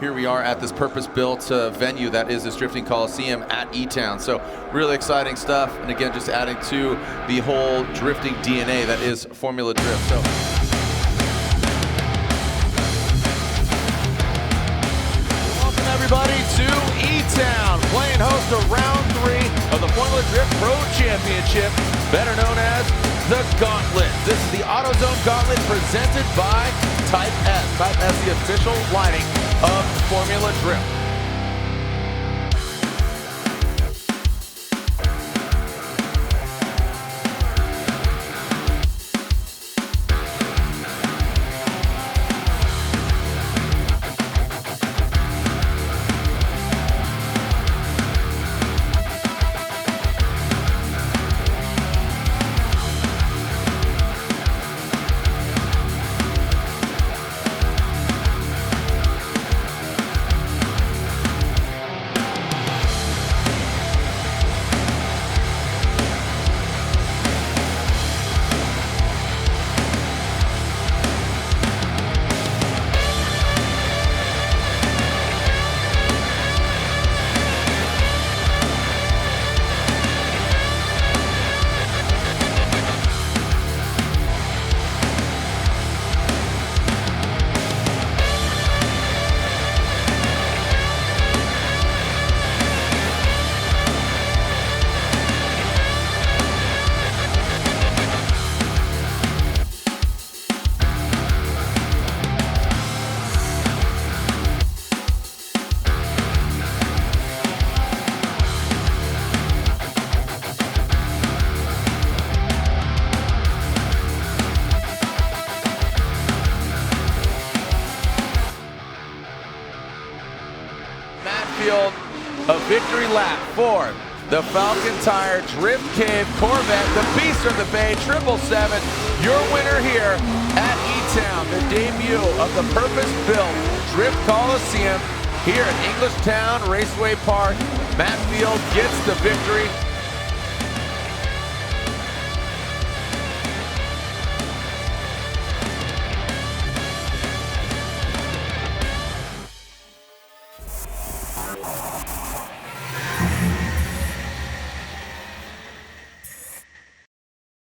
here we are at this purpose-built venue that is this Drifting Coliseum at E-Town. So really exciting stuff, and again, just adding to the whole drifting DNA that is Formula Drift. So. Welcome everybody to E-Town, playing host to round 3 of the Formula Drift Pro Championship, better known as the Gauntlet. This is the AutoZone Gauntlet presented by Type S. Type S, the official lighting of Formula Drift. A victory lap for the Falcon Tire Drift Cave Corvette, the Beast of the Bay 777, your winner here at E-Town, the debut of the purpose-built Drift Coliseum here at Englishtown Raceway Park. Matt Field gets the victory.